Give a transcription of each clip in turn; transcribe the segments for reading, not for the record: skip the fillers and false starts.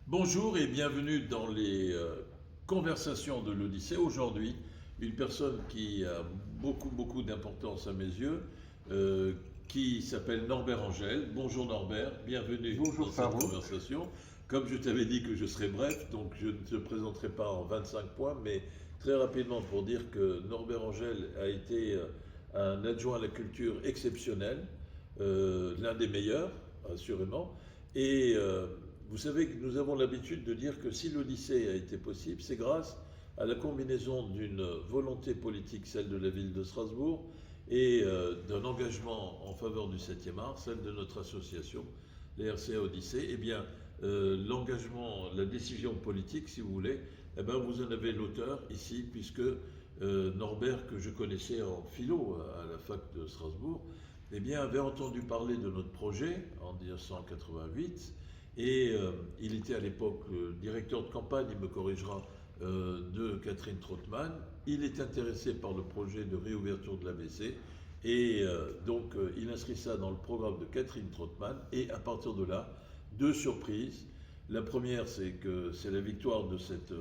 Bonjour et bienvenue dans les conversations de l'Odyssée. Aujourd'hui, une personne qui a beaucoup d'importance à mes yeux, euh, qui s'appelle Norbert Angel. Bonjour Norbert, bienvenue Bonjour dans cette Farouk. conversation. Comme je t'avais dit que je serais bref, donc je ne te présenterai pas en 25 points, mais très rapidement pour dire que Norbert Angel a été un adjoint à la culture exceptionnel, l'un des meilleurs, assurément, et vous savez que nous avons l'habitude de dire que si l'Odyssée a été possible, c'est grâce à la combinaison d'une volonté politique, celle de la ville de Strasbourg, et d'un engagement en faveur du 7e art, celle de notre association, les RCA Odyssée. Eh bien, l'engagement, la décision politique, si vous voulez, eh bien, vous en avez l'auteur ici, puisque Norbert, que je connaissais en philo à la fac de Strasbourg, eh bien, avait entendu parler de notre projet en 1988 et il était à l'époque directeur de campagne, il me corrigera, de Catherine Trottmann. Il est intéressé par le projet de réouverture de l'ABC et donc il inscrit ça dans le programme de Catherine Trottmann et à partir de là, deux surprises. La première, c'est que c'est la victoire de cette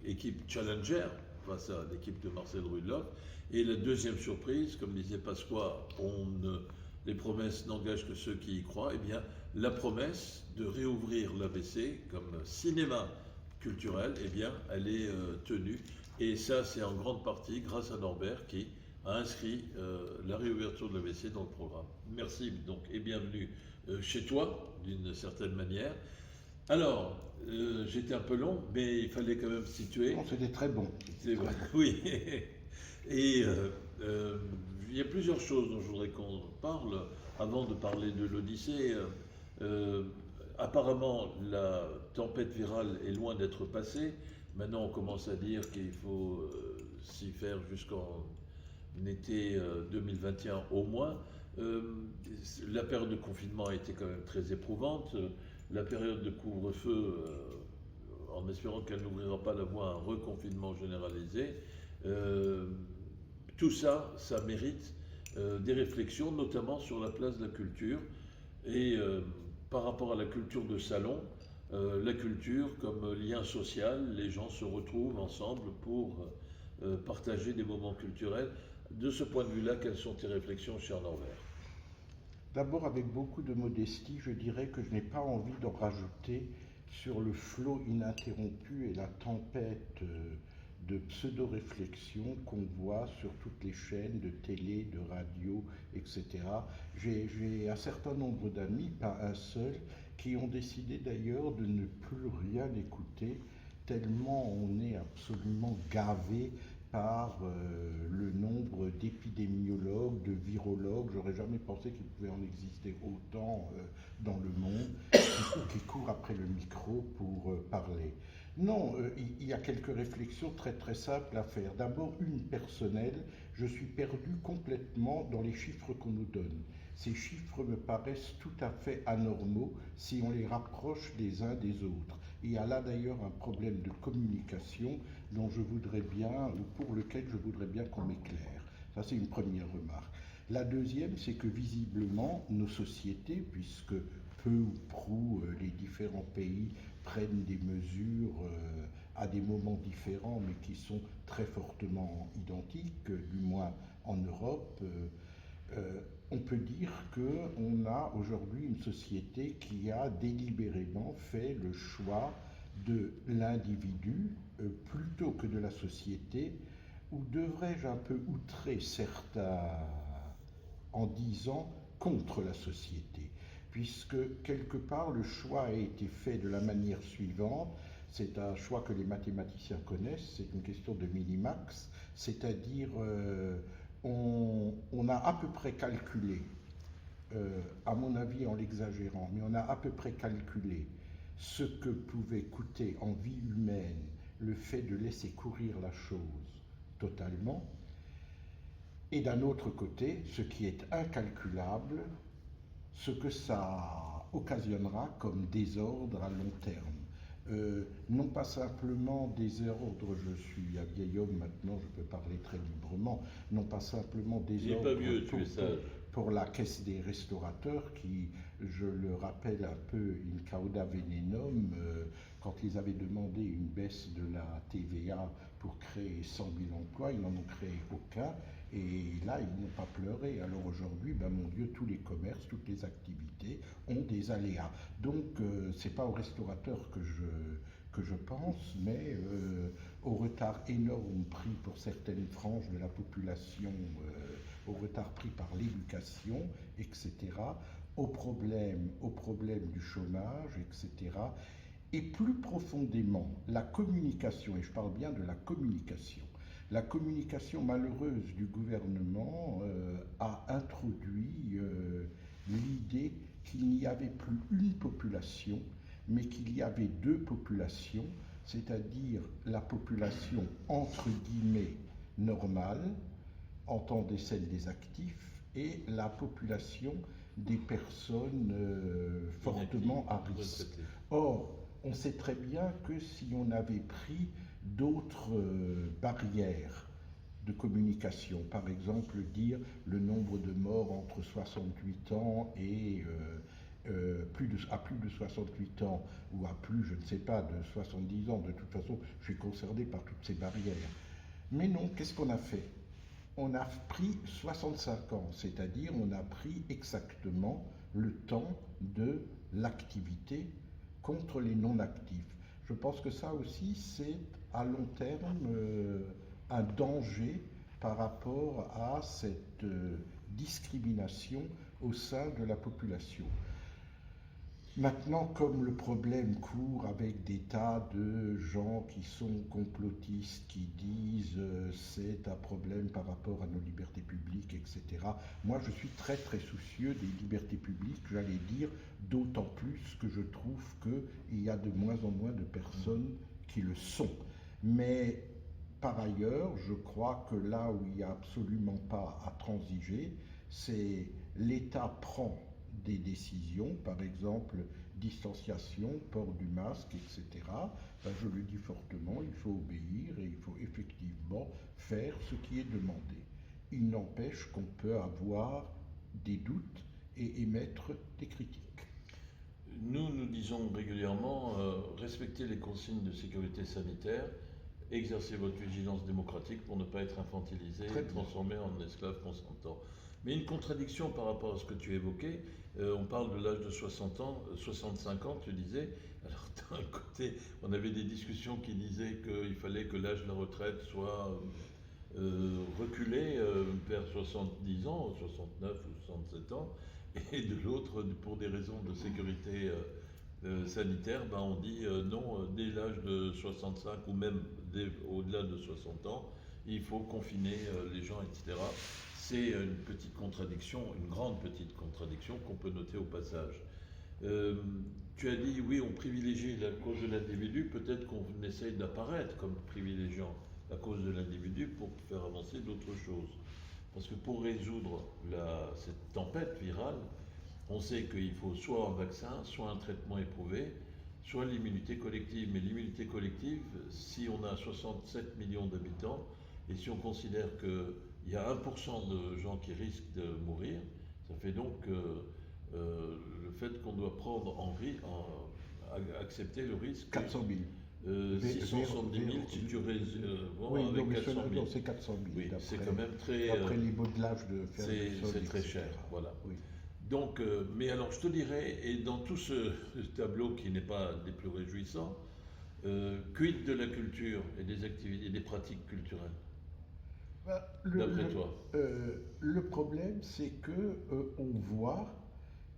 équipe Challenger face à l'équipe de Marcel Rudloff. Et la deuxième surprise, comme disait Pasqua, les promesses n'engagent que ceux qui y croient. Eh bien, la promesse de réouvrir l'ABC comme cinéma culturel, eh bien, elle est tenue. Et ça, c'est en grande partie grâce à Norbert qui a inscrit la réouverture de l'ABC dans le programme. Merci donc et bienvenue chez toi, d'une certaine manière. Alors, j'étais un peu long, mais il fallait quand même situer. Non, c'était très bon. C'est vrai, oui. Et il y a plusieurs choses dont je voudrais qu'on parle avant de parler de l'Odyssée. Euh, Apparemment, la tempête virale est loin d'être passée. Maintenant, on commence à dire qu'il faut s'y faire jusqu'en été 2021 au moins. Euh, la période de confinement a été quand même très éprouvante. La période de couvre-feu, en espérant qu'elle n'ouvrira pas la voie à un reconfinement généralisé, euh, tout ça, ça mérite des réflexions, notamment sur la place de la culture. Et par rapport à la culture de salon, la culture comme lien social, les gens se retrouvent ensemble pour partager des moments culturels. De ce point de vue-là, quelles sont tes réflexions, cher Norbert? D'abord, avec beaucoup de modestie, je dirais que je n'ai pas envie d'en rajouter sur le flot ininterrompu et la tempête de pseudo-réflexion qu'on voit sur toutes les chaînes de télé, de radio, etc. J'ai un certain nombre d'amis, pas un seul, qui ont décidé d'ailleurs de ne plus rien écouter, tellement on est absolument gavé par le nombre d'épidémiologues, de virologues. J'aurais jamais pensé qu'il pouvait en exister autant dans le monde qui courent après le micro pour parler. Non, il y a quelques réflexions très simples à faire. D'abord, une personnelle, je suis perdu complètement dans les chiffres qu'on nous donne. Ces chiffres me paraissent tout à fait anormaux si on les rapproche des uns des autres. Il y a là d'ailleurs un problème de communication dont je voudrais bien, ou pour lequel je voudrais bien qu'on m'éclaire. Ça, c'est une première remarque. La deuxième, c'est que visiblement, nos sociétés, puisque peu ou prou les différents pays prennent des mesures à des moments différents, mais qui sont très fortement identiques, du moins en Europe, on peut dire qu'on a aujourd'hui une société qui a délibérément fait le choix de l'individu plutôt que de la société, ou devrais-je un peu outrer certains en disant contre la société, puisque quelque part le choix a été fait de la manière suivante. C'est un choix que les mathématiciens connaissent, c'est une question de minimax, c'est-à-dire on a à peu près calculé, à mon avis en l'exagérant, mais on a à peu près calculé ce que pouvait coûter en vie humaine le fait de laisser courir la chose totalement, et d'un autre côté, ce qui est incalculable, ce que ça occasionnera comme désordre à long terme. Non pas simplement désordre, je suis un vieil homme maintenant, je peux parler très librement, non pas simplement Tu n'es pas désordre vieux, tu es sage. pour la caisse des restaurateurs qui, je le rappelle un peu, in cauda venenum, quand ils avaient demandé une baisse de la TVA pour créer 100 000 emplois, ils n'en ont créé aucun. Et là, ils n'ont pas pleuré. Alors aujourd'hui, ben mon Dieu, tous les commerces, toutes les activités ont des aléas. Donc, c'est pas aux restaurateurs que je pense, mais au retard énorme pris pour certaines franges de la population, au retard pris par l'éducation, etc., au problème du chômage, etc. Et plus profondément, la communication, et je parle bien de la communication malheureuse du gouvernement a introduit l'idée qu'il n'y avait plus une population, mais qu'il y avait deux populations, c'est-à-dire la population entre guillemets normale, entendez celle des actifs, et la population des personnes fortement à risque. Or, on sait très bien que si on avait pris d'autres barrières de communication, par exemple dire le nombre de morts entre 68 ans et à plus de 68 ans ou à plus, je ne sais pas, de 70 ans, de toute façon, je suis concerné par toutes ces barrières. Mais non, qu'est-ce qu'on a fait? On a pris 65 ans, c'est-à-dire on a pris exactement le temps de l'activité contre les non-actifs. Je pense que ça aussi, c'est à long terme un danger par rapport à cette discrimination au sein de la population. Maintenant, comme le problème court avec des tas de gens qui sont complotistes, qui disent c'est un problème par rapport à nos libertés publiques, etc. Moi, je suis très très soucieux des libertés publiques, j'allais dire, d'autant plus que je trouve qu'il y a de moins en moins de personnes qui le sont. Mais par ailleurs, je crois que là où il n'y a absolument pas à transiger, c'est l'État prend des décisions, par exemple distanciation, port du masque, etc. Ben, je le dis fortement, il faut obéir et il faut effectivement faire ce qui est demandé. Il n'empêche qu'on peut avoir des doutes et émettre des critiques. Nous disons régulièrement, respectez les consignes de sécurité sanitaire, exercez votre vigilance démocratique pour ne pas être infantilisé et transformé en esclave consentant. Mais une contradiction par rapport à ce que tu évoquais, on parle de l'âge de 60 ans, 65 ans, tu disais. Alors d'un côté, on avait des discussions qui disaient qu'il fallait que l'âge de la retraite soit reculé vers 70 ans, 69 ou 67 ans, et de l'autre, pour des raisons de sécurité sanitaire, ben on dit non, dès l'âge de 65 ou même au-delà de 60 ans, il faut confiner les gens, etc. C'est une petite contradiction, une grande petite contradiction qu'on peut noter au passage. Tu as dit, oui, on privilégie la cause de l'individu, peut-être qu'on essaye d'apparaître comme privilégiant la cause de l'individu pour faire avancer d'autres choses. Parce que pour résoudre cette tempête virale, on sait qu'il faut soit un vaccin, soit un traitement éprouvé, soit l'immunité collective. Mais l'immunité collective, si on a 67 millions d'habitants, et si on considère qu'il y a 1% de gens qui risquent de mourir, ça fait donc le fait qu'on doit accepter le risque. 400 000. 670 000, si tu oui, avec non, 400 000. C'est 400 000. Oui, c'est quand même très. Après les modelage de Ferguson, c'est très etc. cher, voilà. Oui. Donc, mais alors je te dirais, et dans tout ce tableau qui n'est pas des plus réjouissants, quid de la culture et des activités et des pratiques culturelles, d'après toi? Le problème, c'est que on voit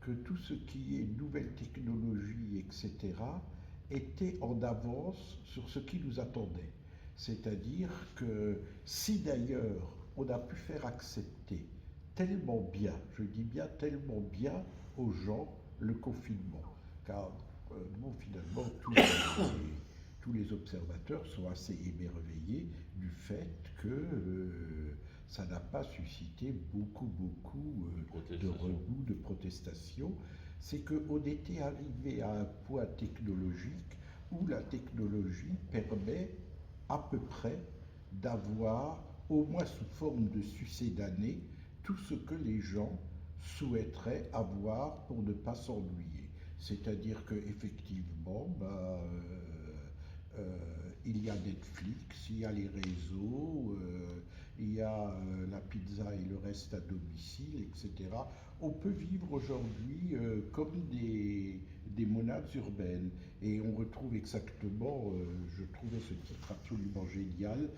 que tout ce qui est nouvelles technologies, etc., était en avance sur ce qui nous attendait. C'est-à-dire que si d'ailleurs on a pu faire accepter tellement bien, je dis bien tellement bien aux gens le confinement, car bon, finalement tous les observateurs sont assez émerveillés du fait que ça n'a pas suscité beaucoup de remous, de protestations. C'est qu'on était arrivé à un point technologique où la technologie permet à peu près d'avoir, au moins sous forme de succédané, tout ce que les gens souhaiterait avoir pour ne pas s'ennuyer. C'est-à-dire qu'effectivement, il y a Netflix, il y a les réseaux, il y a la pizza et le reste à domicile, etc. On peut vivre aujourd'hui comme des monades urbaines. Et on retrouve exactement, je trouvais ce titre absolument génial,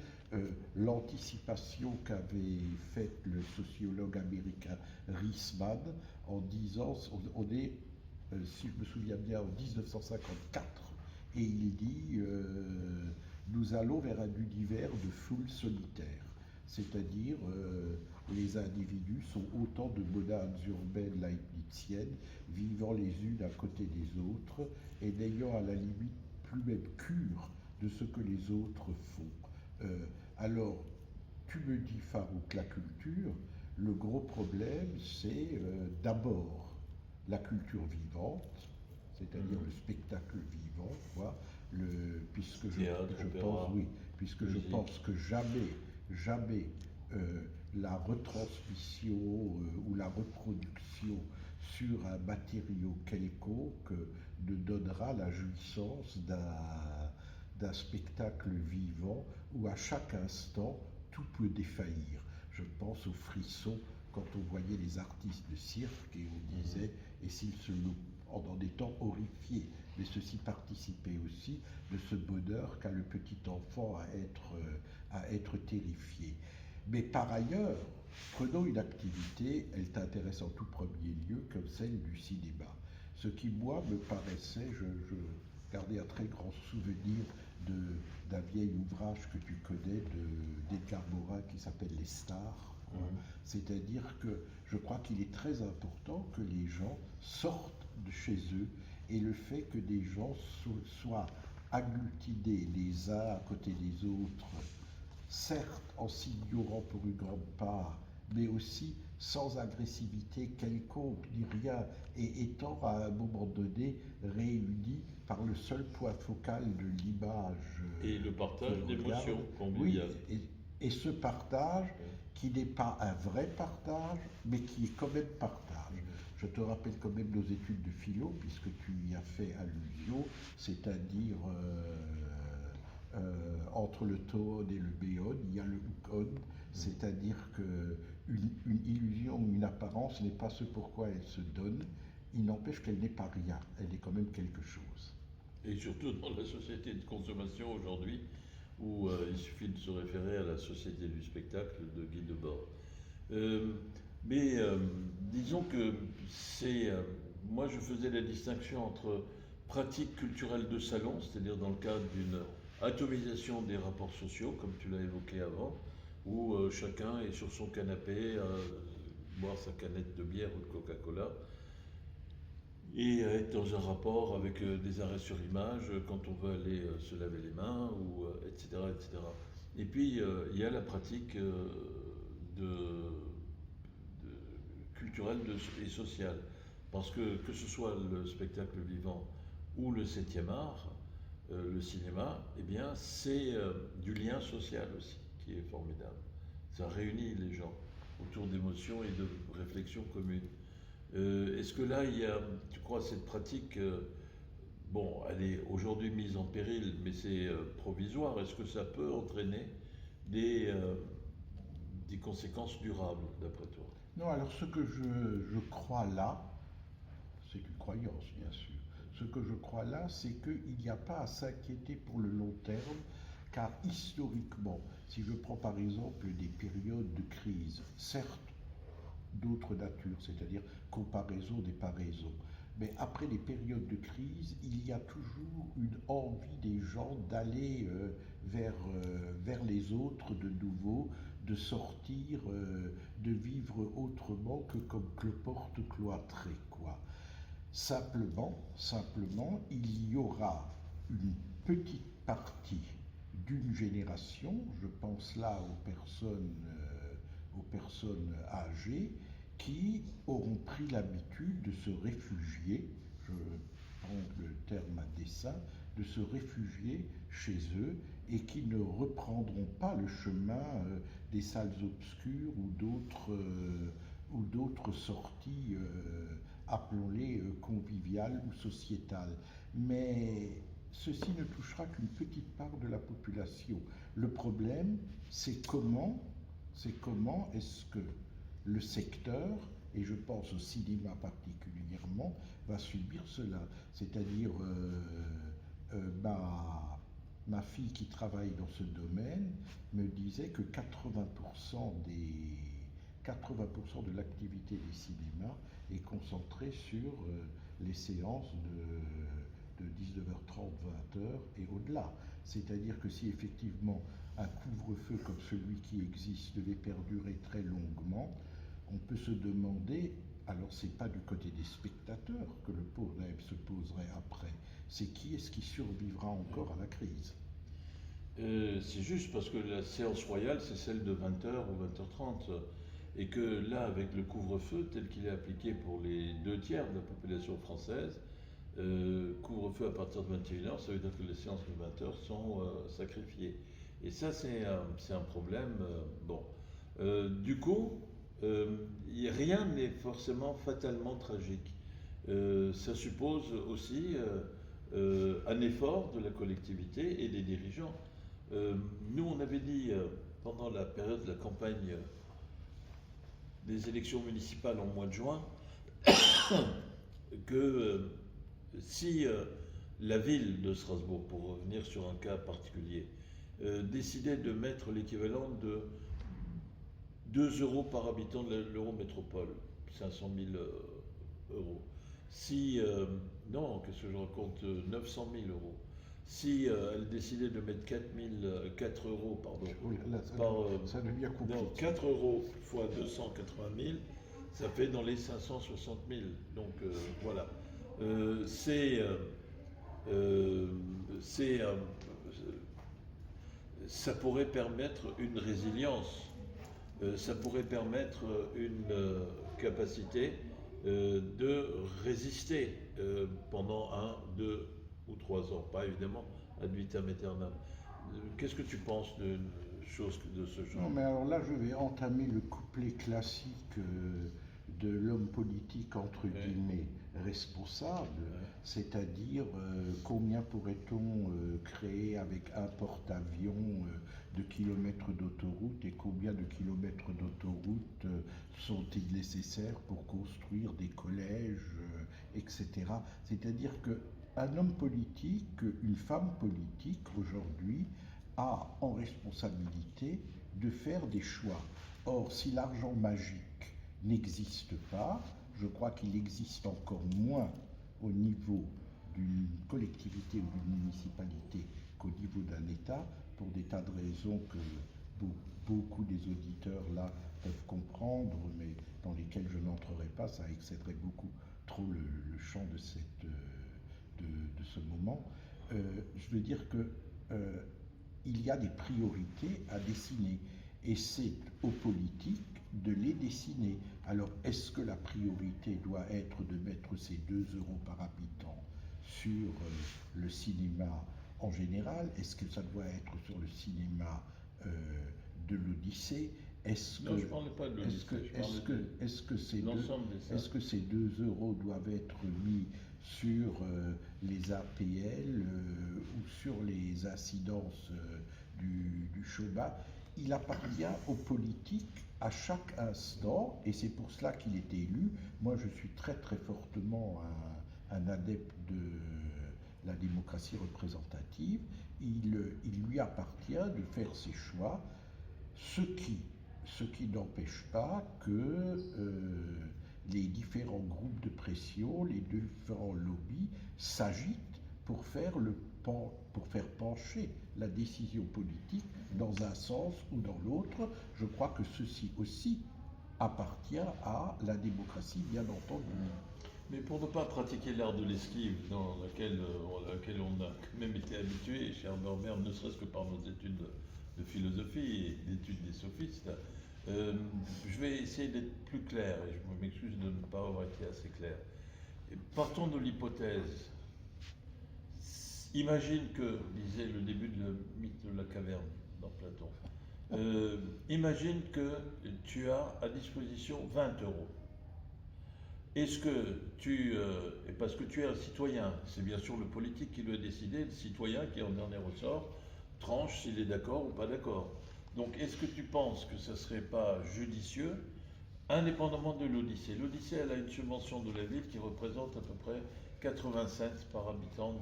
l'anticipation qu'avait faite le sociologue américain Riesman en disant, on est, si je me souviens bien, en 1954, et il dit nous allons vers un univers de foule solitaire, c'est-à-dire les individus sont autant de monades urbaines leibniziennes vivant les unes à côté des autres et n'ayant à la limite plus même cure de ce que les autres font. Alors, tu me dis, Farouk, la culture, le gros problème, c'est d'abord la culture vivante, c'est-à-dire le spectacle vivant, quoi, puisque Théâtre, je opéra, pense, oui, puisque je musique. pense que jamais la retransmission ou la reproduction sur un matériau quelconque ne donnera la jouissance d'un spectacle vivant où à chaque instant tout peut défaillir. Je pense aux frissons quand on voyait les artistes de cirque et on disait, et s'ils se en étant horrifiés, mais ceci participait aussi de ce bonheur qu'a le petit enfant à être terrifié. Mais par ailleurs, prenons une activité, elle t'intéresse en tout premier lieu, comme celle du cinéma. Ce qui, moi, me paraissait, je gardais un très grand souvenir d'un vieil ouvrage que tu connais d'Edgar Morin qui s'appelle Les Stars. C'est-à-dire que je crois qu'il est très important que les gens sortent de chez eux et le fait que des gens soient agglutinés les uns à côté des autres, certes en s'ignorant pour une grande part, mais aussi sans agressivité quelconque ni rien, et étant à un moment donné réunis par le seul point focal de l'image. Et le partage d'émotions Oui, conviviales. et ce partage qui n'est pas un vrai partage, mais qui est quand même partage. Je te rappelle quand même nos études de philo, puisque tu y as fait allusion, c'est-à-dire entre le tone et le béon, il y a le ukon, c'est-à-dire qu'une illusion ou une apparence n'est pas ce pourquoi elle se donne, il n'empêche qu'elle n'est pas rien, elle est quand même quelque chose. Et surtout dans la société de consommation aujourd'hui, où il suffit de se référer à la société du spectacle de Guy Debord. Euh, mais disons que c'est. Moi, je faisais la distinction entre pratique culturelle de salon, c'est-à-dire dans le cadre d'une atomisation des rapports sociaux, comme tu l'as évoqué avant, où chacun est sur son canapé à boire sa canette de bière ou de Coca-Cola, et être dans un rapport avec des arrêts sur image quand on veut aller se laver les mains, ou, etc., etc. Et puis, il y a la pratique culturelle et sociale. Parce que ce soit le spectacle vivant ou le septième art, le cinéma, eh bien, c'est du lien social aussi, qui est formidable. Ça réunit les gens autour d'émotions et de réflexions communes. Est-ce que là, il y a, tu crois, cette pratique, bon, elle est aujourd'hui mise en péril, mais c'est provisoire. Est-ce que ça peut entraîner des, euh, des conséquences durables, d'après toi? Non, alors ce que je crois là, c'est une croyance bien sûr, ce que je crois là, c'est qu'il n'y a pas à s'inquiéter pour le long terme, car historiquement, si je prends par exemple des périodes de crise, certes d'autres natures, c'est-à-dire comparaison des paraisons, mais après les périodes de crise, il y a toujours une envie des gens d'aller vers les autres de nouveau, de sortir, de vivre autrement que comme cloporte cloîtrée, quoi. Simplement, il y aura une petite partie d'une génération, je pense là aux personnes âgées, qui auront pris l'habitude de se réfugier, je prends le terme à dessein, de se réfugier chez eux et qui ne reprendront pas le chemin des salles obscures ou d'autres sorties, appelons-les conviviales ou sociétales. Mais ceci ne touchera qu'une petite part de la population. Le problème, c'est comment est-ce que le secteur, et je pense au cinéma particulièrement, va subir cela. C'est-à-dire, ma fille qui travaille dans ce domaine me disait que 80% de l'activité des cinémas est concentrée sur les séances de 19h30, 20h et au-delà. C'est-à-dire que si effectivement un couvre-feu comme celui qui existe devait perdurer très longuement, on peut se demander, alors c'est pas du côté des spectateurs que le problème se poserait après, c'est qui est-ce qui survivra encore à la crise. C'est juste parce que la séance royale, c'est celle de 20h ou 20h30. Et que là, avec le couvre-feu tel qu'il est appliqué pour les 2 tiers de la population française, couvre-feu à partir de 21h, ça veut dire que les séances de 20h sont sacrifiées. Et ça, c'est un problème. Bon. Du coup, rien n'est forcément fatalement tragique. Ça suppose aussi un effort de la collectivité et des dirigeants. Nous, on avait dit pendant la période de la campagne des élections municipales en mois de juin que si la ville de Strasbourg, pour revenir sur un cas particulier, décidait de mettre l'équivalent de 2 € par habitant de l'Eurométropole, 500 000 euros. Si, non, qu'est-ce que je raconte, 900 000 euros. Si elle décidait de mettre 4 euros, pardon, ça devient compliqué. non, 4 euros fois 280 000, ça fait dans les 560 000. Donc voilà. Ça pourrait permettre une résilience. Ça pourrait permettre une capacité de résister pendant 1, 2 ou 3 ans. Pas évidemment ad vitam aeternam. Qu'est-ce que tu penses d'une chose de ce genre? Non, mais alors là, je vais entamer le couplet classique de l'homme politique, entre guillemets, responsable, c'est-à-dire combien pourrait-on créer avec un porte-avions de kilomètres d'autoroute et combien de kilomètres d'autoroute sont-ils nécessaires pour construire des collèges, etc. C'est-à-dire qu'un homme politique, une femme politique aujourd'hui a en responsabilité de faire des choix. Or, si l'argent magique n'existe pas, je crois qu'il existe encore moins au niveau d'une collectivité ou d'une municipalité qu'au niveau d'un État, pour des tas de raisons que beaucoup des auditeurs là peuvent comprendre, mais dans lesquelles je n'entrerai pas, ça excéderait beaucoup trop le champ de ce moment. Je veux dire que il y a des priorités à dessiner et c'est aux politiques de les dessiner. Alors, est-ce que la priorité doit être de mettre ces 2 € par habitant sur le cinéma en général? Est-ce que ça doit être sur le cinéma de l'Odyssée? Non, je ne parlais pas de l'Odyssée. Est-ce que ces 2 € doivent être mis sur les APL ou sur les incidences du chômage? Il appartient aux politiques à chaque instant, et c'est pour cela qu'il est élu. Moi, je suis très très fortement un adepte de la démocratie représentative. Il lui appartient de faire ses choix, ce qui n'empêche pas que les différents groupes de pression, les différents lobbies s'agitent pour faire pencher la décision politique dans un sens ou dans l'autre. Je crois que ceci aussi appartient à la démocratie, bien entendu. Mais pour ne pas pratiquer l'art de l'esquive dans laquelle on a quand même été habitué, cher Norbert, ne serait-ce que par nos études de philosophie et d'études des sophistes, je vais essayer d'être plus clair et je m'excuse de ne pas avoir été assez clair. Partons de l'hypothèse. Imagine que, disait le début de le mythe de la caverne dans Platon, Imagine que tu as à disposition 20 euros. Est-ce que et parce que tu es un citoyen, c'est bien sûr le politique qui doit décider, le citoyen qui en dernier ressort tranche s'il est d'accord ou pas d'accord. Donc est-ce que tu penses que ce ne serait pas judicieux, indépendamment de l'Odyssée? L'Odyssée, elle a une subvention de la ville qui représente à peu près 80 cents par habitant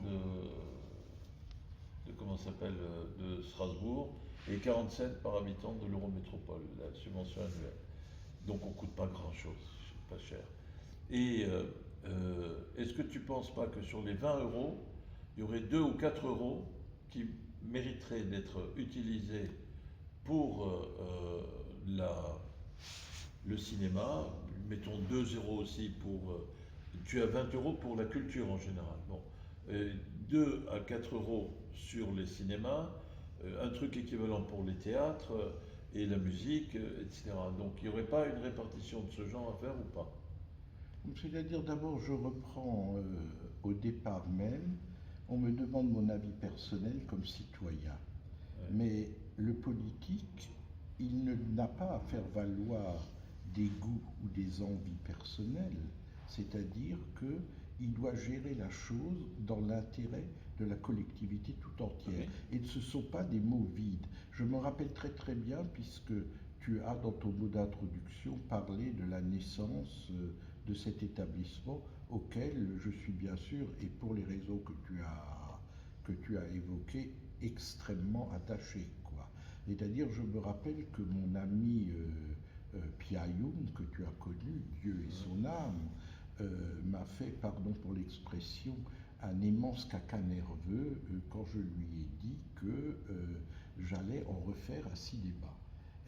de comment ça s'appelle, de Strasbourg, et 40 cents par habitant de l'Eurométropole, la subvention annuelle. Donc on ne coûte pas grand-chose, c'est pas cher. Et est-ce que tu ne penses pas que sur les 20 euros, il y aurait 2 ou 4 euros qui mériteraient d'être utilisés pour le cinéma, mettons 2 euros aussi pour... tu as 20 euros pour la culture en général. Bon. 2 à 4 euros sur les cinémas, un truc équivalent pour les théâtres et la musique, etc. Donc il n'y aurait pas une répartition de ce genre à faire ou pas? C'est-à-dire, d'abord, je reprends au départ même, on me demande mon avis personnel comme citoyen. Ouais. Mais le politique, n'a pas à faire valoir des goûts ou des envies personnelles, c'est-à-dire qu'il doit gérer la chose dans l'intérêt de la collectivité tout entière. Oui. Et ce ne sont pas des mots vides. Je me rappelle très très bien, puisque tu as dans ton mot d'introduction parlé de la naissance de cet établissement auquel je suis bien sûr, et pour les raisons que tu as évoquées, extrêmement attaché. C'est-à-dire, je me rappelle que mon ami Piayoun, que tu as connu, Dieu et son âme, m'a fait, pardon pour l'expression, un immense caca nerveux quand je lui ai dit que j'allais en refaire un cinéma.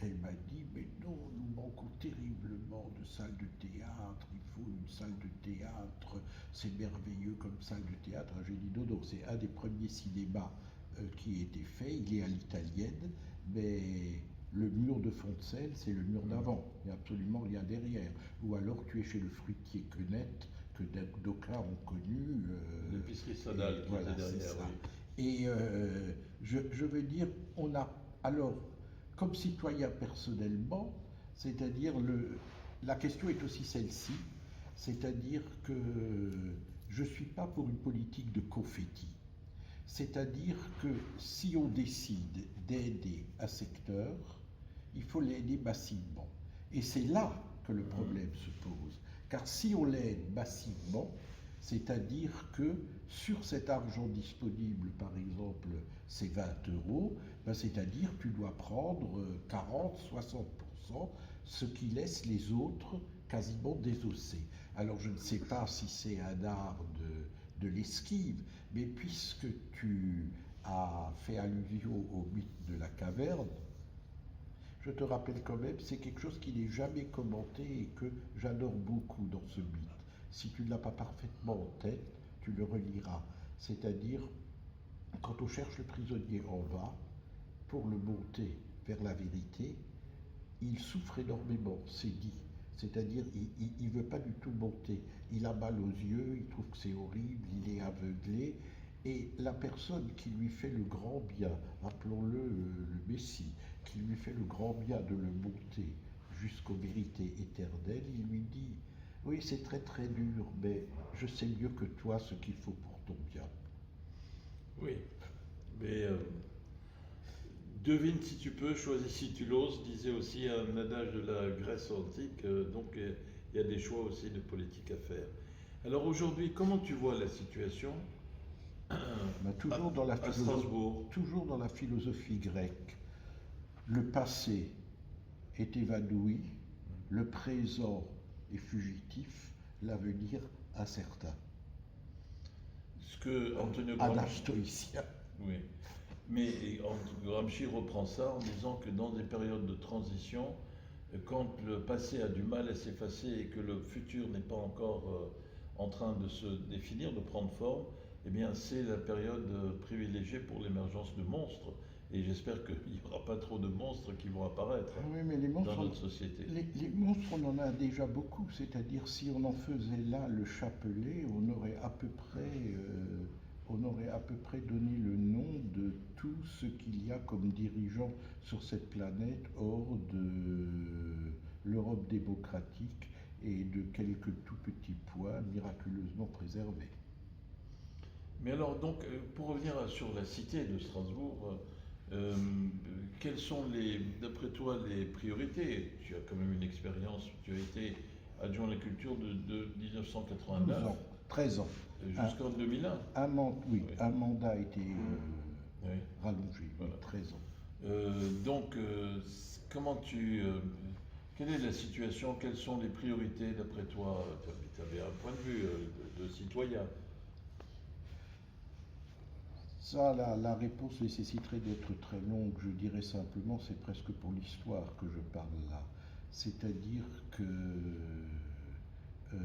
Elle m'a dit, mais non, nous manquons terriblement de salles de théâtre, il faut une salle de théâtre, c'est merveilleux comme salle de théâtre. J'ai dit, non, non, c'est un des premiers cinémas qui a été fait, il est à l'italienne, mais le mur de Foncelle, c'est le mur d'avant, il n'y a absolument rien derrière. Ou alors tu es chez le fruitier Quenette, que d'aucuns ont connu. L'épicerie Sadal qui voilà, était derrière, oui. Et je veux dire, on a alors, comme citoyen personnellement, c'est-à-dire la question est aussi celle-ci, c'est-à-dire que je ne suis pas pour une politique de confetti. C'est-à-dire que si on décide d'aider un secteur, il faut l'aider massivement. Et c'est là que le problème se pose. Car si on l'aide massivement, c'est-à-dire que sur cet argent disponible, par exemple, ces 20 euros, ben c'est-à-dire que tu dois prendre 40-60%, ce qui laisse les autres quasiment désossés. Alors je ne sais pas si c'est un art de l'esquive, mais puisque tu as fait allusion au mythe de la caverne, je te rappelle quand même, c'est quelque chose qui n'est jamais commenté et que j'adore beaucoup dans ce mythe. Si tu ne l'as pas parfaitement en tête, tu le reliras. C'est-à-dire, quand on cherche le prisonnier en vain, pour le monter vers la vérité, il souffre énormément, c'est dit. C'est-à-dire, il ne veut pas du tout monter. Il a mal aux yeux, il trouve que c'est horrible, il est aveuglé. Et la personne qui lui fait le grand bien, appelons-le le Messie, qui lui fait le grand bien de le monter jusqu'aux vérités éternelles, il lui dit, oui, c'est très très dur, mais je sais mieux que toi ce qu'il faut pour ton bien. Oui, mais devine si tu peux, choisis si tu l'oses, disait aussi un adage de la Grèce antique, donc il y a des choix aussi de politique à faire. Alors aujourd'hui, comment tu vois la situation Ben, à Strasbourg? toujours dans la philosophie grecque, le passé est évanoui, le présent est fugitif, l'avenir incertain. Ce que Antonio Adage stoïcien. Oui. Mais Gramsci reprend ça en disant que dans des périodes de transition, quand le passé a du mal à s'effacer et que le futur n'est pas encore en train de se définir, de prendre forme, eh bien c'est la période privilégiée pour l'émergence de monstres. Et j'espère qu'il n'y aura pas trop de monstres qui vont apparaître Oui, mais les monstres, dans notre société. Les monstres, on en a déjà beaucoup. C'est-à-dire, si on en faisait là le chapelet, on aurait à peu près, on aurait à peu près donné le nom de tout ce qu'il y a comme dirigeants sur cette planète hors de l'Europe démocratique et de quelques tout petits pois miraculeusement préservés. Mais alors, donc, pour revenir sur la cité de Strasbourg, euh, quelles sont, d'après toi, les priorités? Tu as quand même une expérience, tu as été adjoint à la culture de 12 1989 ans, 13 ans. jusqu'en 2001. Oui, Oui. un mandat a été Oui. rallongé, Voilà. 13 ans. Donc, quelle est la situation? Quelles sont les priorités d'après toi? Tu avais un point de vue de citoyen. Ça, la réponse nécessiterait d'être très longue. Je dirais simplement, c'est presque pour l'histoire que je parle là. C'est-à-dire que euh,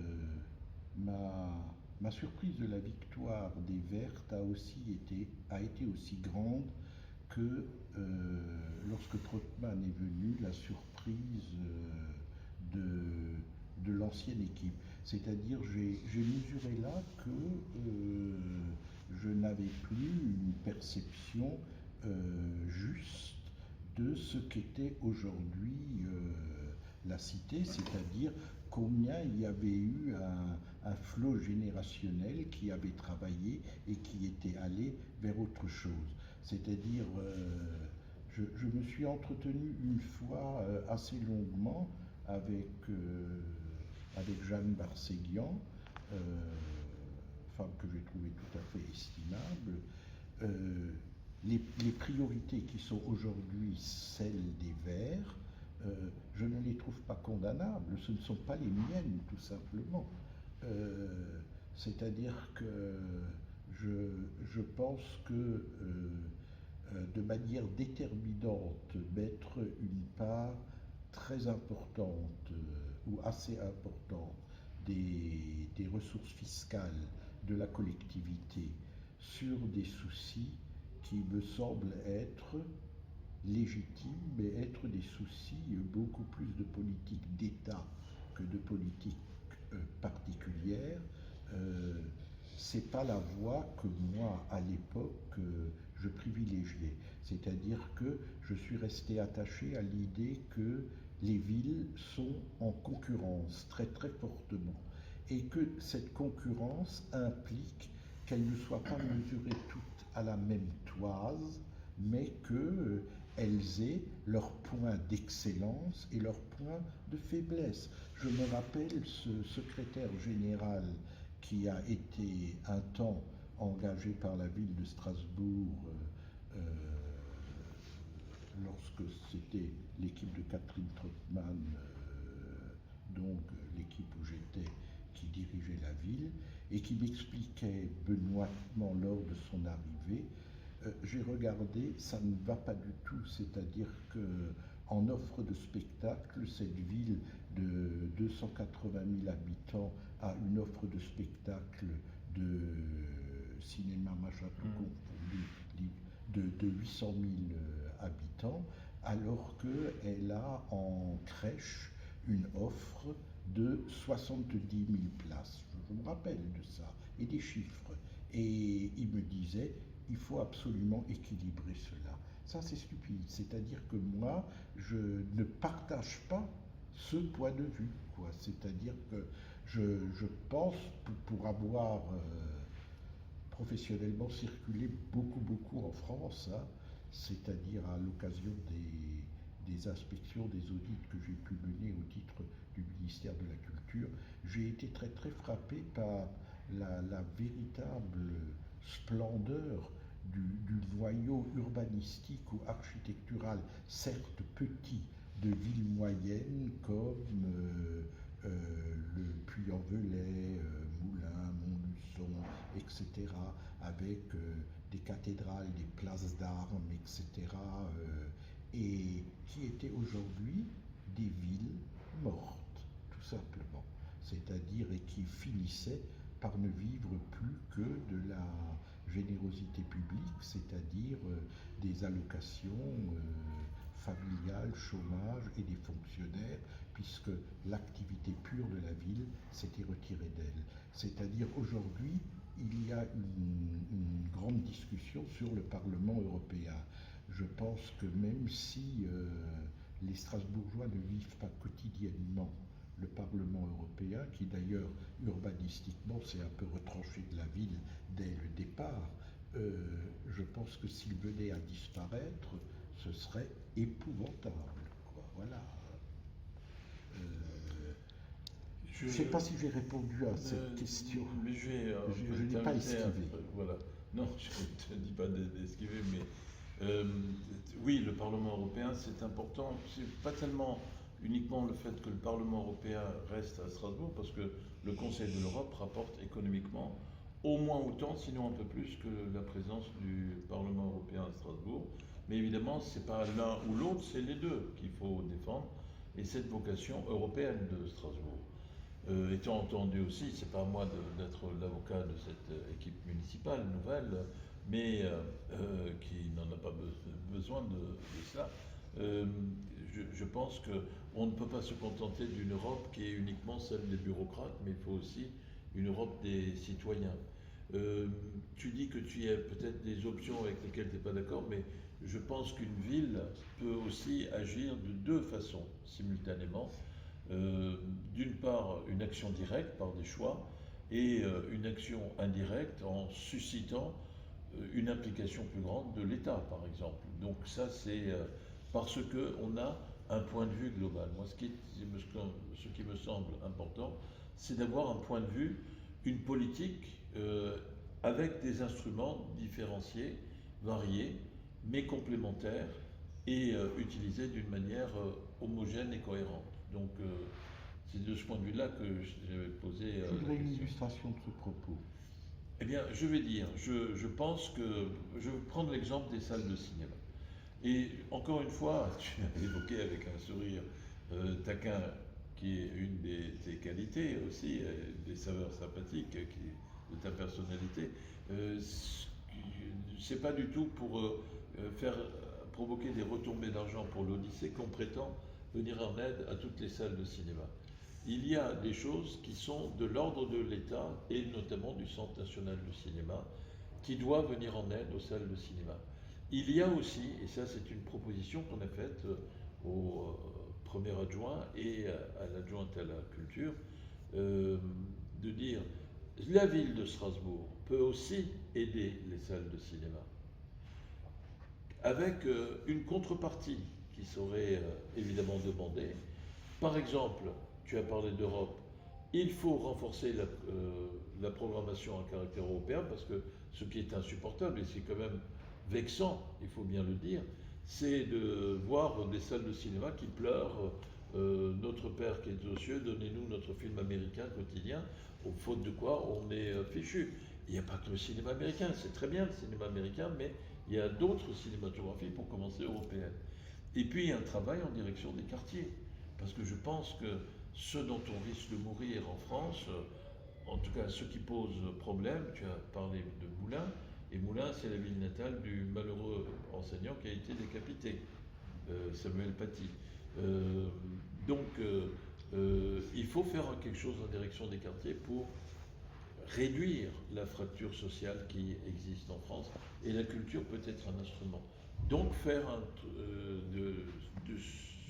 ma surprise de la victoire des Verts a été aussi grande que lorsque Trottmann est venu, la surprise de l'ancienne équipe. C'est-à-dire, j'ai mesuré là que je n'avais plus une perception juste de ce qu'était aujourd'hui la cité, c'est-à-dire combien il y avait eu un flot générationnel qui avait travaillé et qui était allé vers autre chose. C'est-à-dire, je me suis entretenu une fois assez longuement avec, avec Jeanne Barséguian, femme que j'ai trouvée tout à fait estimable. Euh, les priorités qui sont aujourd'hui celles des Verts, je ne les trouve pas condamnables, ce ne sont pas les miennes tout simplement. C'est-à-dire que je pense que de manière déterminante, mettre une part très importante ou assez importante des ressources fiscales de la collectivité sur des soucis qui me semblent être légitimes, mais être des soucis beaucoup plus de politique d'État que de politique particulière, c'est pas la voie que moi, à l'époque, je privilégiais. C'est-à-dire que je suis resté attaché à l'idée que les villes sont en concurrence très très fortement et que cette concurrence implique qu'elles ne soient pas mesurées toutes à la même toise, mais qu'elles aient leurs points d'excellence et leurs points de faiblesse. Je me rappelle ce secrétaire général qui a été un temps engagé par la ville de Strasbourg euh, lorsque c'était l'équipe de Catherine Trottmann, donc l'équipe où j'étais, qui dirigeait la ville, et qui m'expliquait benoîtement lors de son arrivée, j'ai regardé, ça ne va pas du tout, c'est-à-dire que en offre de spectacle, cette ville de 280 000 habitants a une offre de spectacle de cinéma, machin tout confondu, de 800 000 habitants, alors qu'elle a en crèche une offre de 70 000 places. Je me rappelle de ça, et des chiffres. Et il me disait, il faut absolument équilibrer cela. Ça, c'est stupide. C'est-à-dire que moi, je ne partage pas ce point de vue, quoi. C'est-à-dire que je pense, pour avoir professionnellement circulé beaucoup en France, hein, c'est-à-dire à l'occasion des inspections, des audits que j'ai pu mener au titre du ministère de la Culture, j'ai été très très frappé par la véritable splendeur du noyau urbanistique ou architectural, certes petit, de villes moyennes comme le Puy-en-Velay, Moulins, Montluçon, etc., avec des cathédrales, des places d'armes, etc., et qui étaient aujourd'hui des villes mortes, tout simplement. C'est-à-dire, et qui finissaient par ne vivre plus que de la générosité publique, c'est-à-dire des allocations familial, chômage et des fonctionnaires, puisque l'activité pure de la ville s'était retirée d'elle. C'est-à-dire aujourd'hui, il y a une grande discussion sur le Parlement européen. Je pense que même si les Strasbourgeois ne vivent pas quotidiennement le Parlement européen, qui d'ailleurs urbanistiquement s'est un peu retranché de la ville dès le départ, je pense que s'il venait à disparaître, ce serait épouvantable, quoi. Voilà. Je ne sais pas si j'ai répondu à cette question. Mais je vais je n'ai pas esquivé. Voilà. Non, je ne te dis pas d'esquiver, mais oui, le Parlement européen, c'est important. C'est pas tellement uniquement le fait que le Parlement européen reste à Strasbourg, parce que le Conseil de l'Europe rapporte économiquement au moins autant, sinon un peu plus, que la présence du Parlement européen à Strasbourg. Mais évidemment, ce n'est pas l'un ou l'autre, c'est les deux qu'il faut défendre, et cette vocation européenne de Strasbourg. Étant entendu aussi, c'est pas à moi d'être l'avocat de cette équipe municipale nouvelle, mais qui n'en a pas besoin de ça. Je pense qu'on ne peut pas se contenter d'une Europe qui est uniquement celle des bureaucrates, mais il faut aussi une Europe des citoyens. Tu dis que tu as peut-être des options avec lesquelles tu n'es pas d'accord, mais je pense qu'une ville peut aussi agir de deux façons simultanément. D'une part, une action directe par des choix et une action indirecte en suscitant une implication plus grande de l'État, par exemple. Donc ça, c'est parce qu'on a un point de vue global. Moi, ce qui me semble important, c'est d'avoir un point de vue, une politique avec des instruments différenciés, variés, mais complémentaires et utilisés d'une manière homogène et cohérente. Donc, c'est de ce point de vue-là que j'avais posé. Je voudrais une illustration de ce propos. Eh bien, je vais dire, je pense que. Je vais prendre l'exemple des salles de cinéma. Et encore une fois, tu as évoqué avec un sourire taquin, qui est une de tes qualités aussi, des saveurs sympathiques de ta personnalité. C'est pas du tout pour faire provoquer des retombées d'argent pour l'Odyssée qu'on prétend venir en aide à toutes les salles de cinéma. Il y a des choses qui sont de l'ordre de l'État et notamment du Centre national du cinéma qui doivent venir en aide aux salles de cinéma. Il y a aussi, et ça c'est une proposition qu'on a faite au premier adjoint et à l'adjointe à la culture, de dire la ville de Strasbourg peut aussi aider les salles de cinéma avec une contrepartie qui serait évidemment demandée. Par exemple, tu as parlé d'Europe, il faut renforcer la programmation à caractère européen parce que ce qui est insupportable, et c'est quand même vexant, il faut bien le dire, c'est de voir des salles de cinéma qui pleurent notre Père qui est aux cieux, donnez-nous notre film américain quotidien, faute de quoi on est fichu. Il n'y a pas que le cinéma américain, c'est très bien le cinéma américain, mais il y a d'autres cinématographies, pour commencer européennes. Et puis un travail en direction des quartiers. Parce que je pense que ce dont on risque de mourir en France, en tout cas ce qui pose problème, tu as parlé de Moulins, et Moulins c'est la ville natale du malheureux enseignant qui a été décapité, Samuel Paty. Il faut faire quelque chose en direction des quartiers pour réduire la fracture sociale qui existe en France, et la culture peut être un instrument. Donc de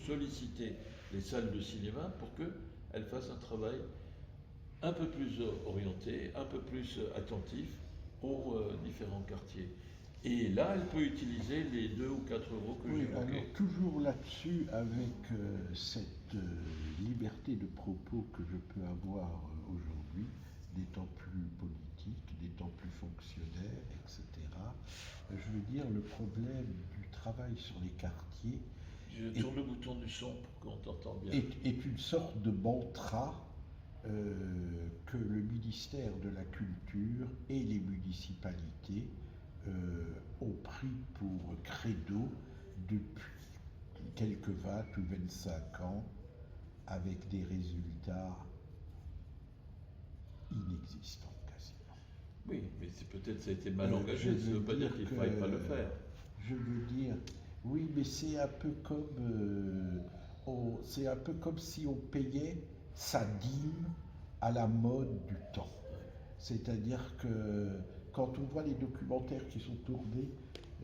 solliciter les salles de cinéma pour qu'elles fassent un travail un peu plus orienté, un peu plus attentif aux différents quartiers. Et là, elle peut utiliser les 2 ou 4 euros que j'ai évoqués. Alors, toujours là-dessus, avec cette liberté de propos que je peux avoir aujourd'hui, d'étant plus politique, d'étant plus fonctionnaire, etc. Je veux dire, le problème du travail sur les quartiers. Je tourne le bouton du son pour qu'on t'entende bien. Est une sorte de mantra que le ministère de la Culture et les municipalités ont pris pour credo depuis quelques 20 ou 25 ans, avec des résultats inexistants quasiment. Oui, mais c'est peut-être ça a été mal engagé, ça ne veut pas dire qu'il ne faille pas le faire. Je veux dire, Oui, mais c'est un peu comme, c'est un peu comme si on payait sa dîme à la mode du temps. C'est-à-dire que quand on voit les documentaires qui sont tournés,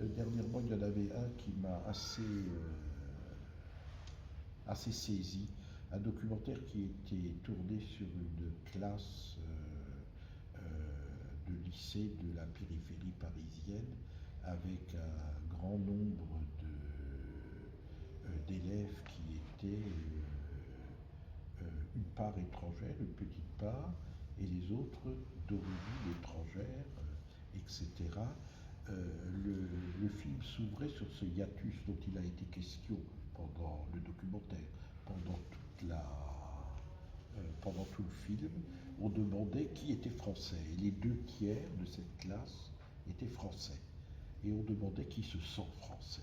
dernièrement il y en avait un qui m'a assez saisi, un documentaire qui était tourné sur une classe de lycée de la périphérie parisienne avec un grand nombre d'élèves qui étaient une part étrangère, une petite part, et les autres d'origine étrangère, etc. Le film s'ouvrait sur ce hiatus dont il a été question pendant le documentaire, pendant tout le film. On demandait qui était français. Et les 2 tiers de cette classe étaient français. Et on demandait qui se sent français.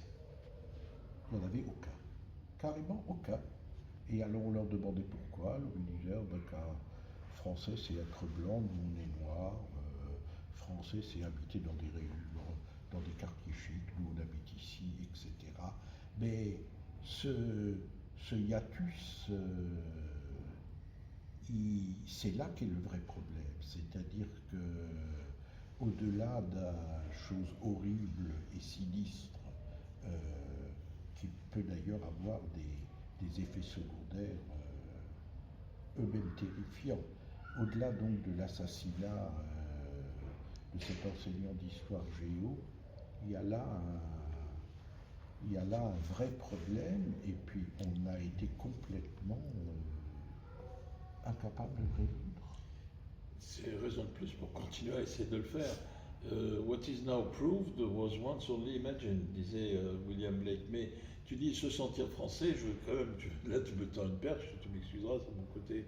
Il n'y en avait aucun. Carrément aucun. Et alors on leur demandait pourquoi. Alors ils disaient français c'est être blanc, nous on est noir. Français c'est habiter dans des régions, dans des quartiers chics, nous on habite ici, etc. Mais ce hiatus, c'est là qu'est le vrai problème. C'est-à-dire que, au-delà de choses horribles et sinistres, qui peut d'ailleurs avoir des effets secondaires eux-mêmes terrifiants, au-delà donc de l'assassinat de cet enseignant d'histoire géo, il y a là un vrai problème, et puis on a été complètement incapable de le résoudre. C'est raison de plus pour continuer à essayer de le faire. What is now proved was once only imagined, disait William Blake. Mais tu dis se sentir français, là tu me tends une perche, tu m'excuseras, c'est mon côté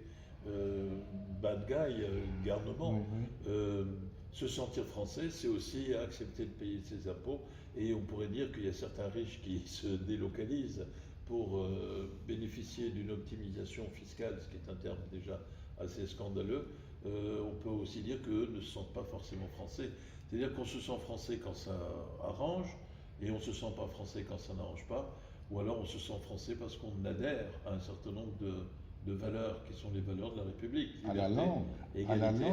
bad guy, garnement. Oui, oui. Se sentir français, c'est aussi accepter de payer ses impôts. Et on pourrait dire qu'il y a certains riches qui se délocalisent pour bénéficier d'une optimisation fiscale, ce qui est un terme déjà assez scandaleux. On peut aussi dire qu'eux ne se sentent pas forcément français. C'est-à-dire qu'on se sent français quand ça arrange, et on ne se sent pas français quand ça n'arrange pas, ou alors on se sent français parce qu'on adhère à un certain nombre de valeurs qui sont les valeurs de la République. À la langue, égalité,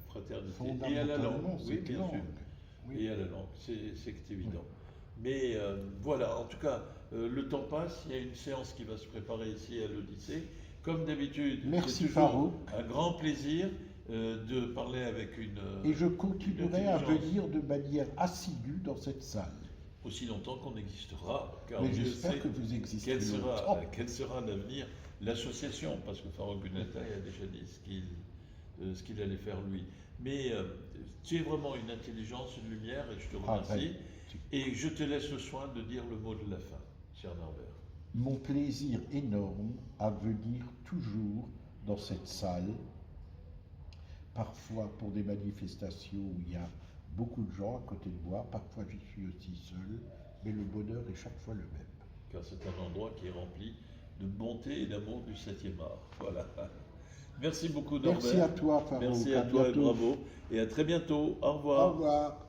fraternité, et à la langue, oui, bien sûr. Oui. Et à la langue, c'est évident. Oui. Mais voilà, en tout cas, le temps passe, il y a une séance qui va se préparer ici à l'Odyssée. Comme d'habitude, merci c'est toujours Farouk. Un grand plaisir de parler avec une. Et je continuerai à venir de manière assidue dans cette salle. Aussi longtemps qu'on existera. Car mais j'espère que vous existez. Quel sera l'avenir l'association, parce que Farouk Benata a déjà dit ce qu'il allait faire lui. Mais tu es vraiment une intelligence, une lumière, et je te remercie. Et je te laisse le soin de dire le mot de la fin, cher Norbert. Mon plaisir énorme à venir toujours dans cette salle, parfois pour des manifestations où il y a beaucoup de gens à côté de moi, parfois j'y suis aussi seul, mais le bonheur est chaque fois le même. Car c'est un endroit qui est rempli de bonté et d'amour du 7e art. Voilà. Merci beaucoup Norbert. Merci à toi Farouk. Merci à toi et bravo. Et à très bientôt. Au revoir. Au revoir.